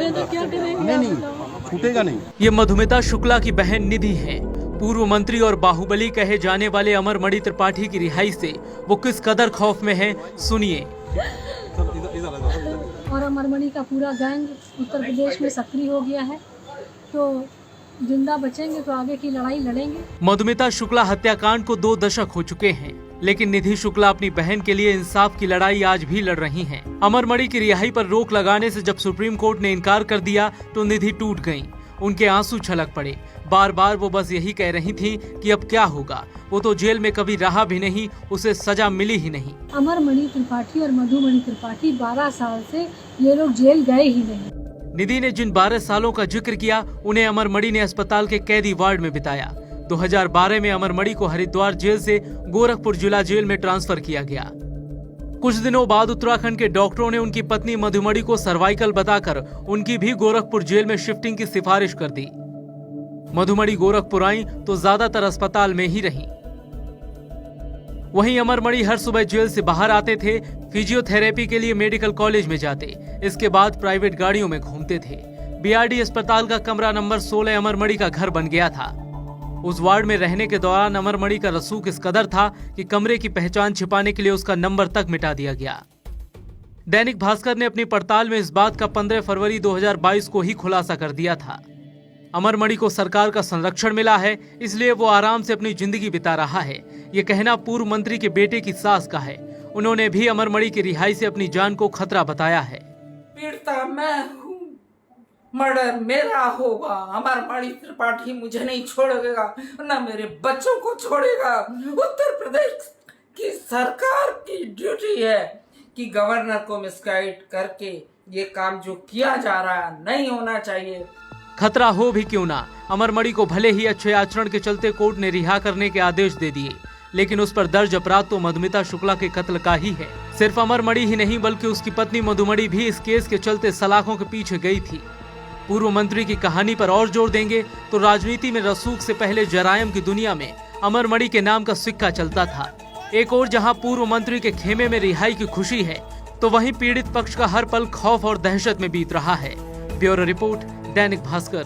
करें तो क्या करेंगे? नहीं छूटेगा नहीं। ये मधुमिता शुक्ला की बहन निधि है। पूर्व मंत्री और बाहुबली कहे जाने वाले अमरमणि त्रिपाठी की रिहाई से वो किस कदर खौफ में है, सुनिए। और अमरमणि का पूरा गैंग उत्तर प्रदेश में सक्रिय हो गया है, तो जिंदा बचेंगे तो आगे की लड़ाई लड़ेंगे। मधुमिता शुक्ला हत्याकांड को 2 दशक हो चुके हैं, लेकिन निधि शुक्ला अपनी बहन के लिए इंसाफ की लड़ाई आज भी लड़ रही हैं। अमरमणि की रिहाई पर रोक लगाने से जब सुप्रीम कोर्ट ने इनकार कर दिया तो निधि टूट गईं। उनके आंसू छलक पड़े। बार बार वो बस यही कह रही थी कि अब क्या होगा। वो तो जेल में कभी रहा भी नहीं, उसे सजा मिली ही नहीं। अमरमणि त्रिपाठी और मधुमणि त्रिपाठी 12 साल से ये लोग जेल गए ही नहीं। निधि ने जिन 12 सालों का जिक्र किया, उन्हें अमरमणि ने अस्पताल के कैदी वार्ड में बिताया। 2012 में अमरमणि को हरिद्वार जेल से गोरखपुर जिला जेल में ट्रांसफर किया गया। कुछ दिनों बाद उत्तराखंड के डॉक्टरों ने उनकी पत्नी मधुमणि को सर्वाइकल बताकर उनकी भी गोरखपुर जेल में शिफ्टिंग की सिफारिश कर दी। मधुमणि गोरखपुर आई तो ज्यादातर अस्पताल में ही रहीं। वहीं अमरमणि हर सुबह जेल से बाहर आते थे, फिजियोथेरेपी के लिए मेडिकल कॉलेज में जाते, इसके बाद प्राइवेट गाड़ियों में घूमते थे। बीआरडी अस्पताल का कमरा नंबर 16 अमरमणि का घर बन गया था। उस वार्ड में रहने के दौरान अमरमणि का रसूख इस कदर था कि कमरे की पहचान छिपाने के लिए उसका नंबर तक मिटा दिया गया। दैनिक भास्कर ने अपनी पड़ताल में इस बात का 15 फरवरी 2022 को ही खुलासा कर दिया था। अमरमणि को सरकार का संरक्षण मिला है, इसलिए वो आराम से अपनी जिंदगी बिता रहा है। ये कहना पूर्व मंत्री के बेटे की सास का है। उन्होंने भी अमरमणि की रिहाई से अपनी जान को खतरा बताया है। पीड़िता मैं हूँ, मर्डर मेरा होगा। अमरमणि त्रिपाठी मुझे नहीं छोड़ेगा, न मेरे बच्चों को छोड़ेगा। उत्तर प्रदेश की सरकार की ड्यूटी है कि गवर्नर को मिसगाइड करके ये काम जो किया जा रहा है नहीं होना चाहिए। खतरा हो भी क्यों ना, अमरमणि को भले ही अच्छे आचरण के चलते कोर्ट ने रिहा करने के आदेश दे दिए, लेकिन उस पर दर्ज अपराध तो मधुमिता शुक्ला के कत्ल का ही है। सिर्फ अमरमणि ही नहीं बल्कि उसकी पत्नी मधुमणि भी इस केस के चलते सलाखों के पीछे गई थी। पूर्व मंत्री की कहानी पर और जोर देंगे तो राजनीति में रसूख से पहले जरायम की दुनिया में अमरमणि के नाम का सिक्का चलता था। एक और जहां पूर्व मंत्री के खेमे में रिहाई की खुशी है, तो वहीं पीड़ित पक्ष का हर पल खौफ और दहशत में बीत रहा है। Bureau report, Dainik Bhaskar.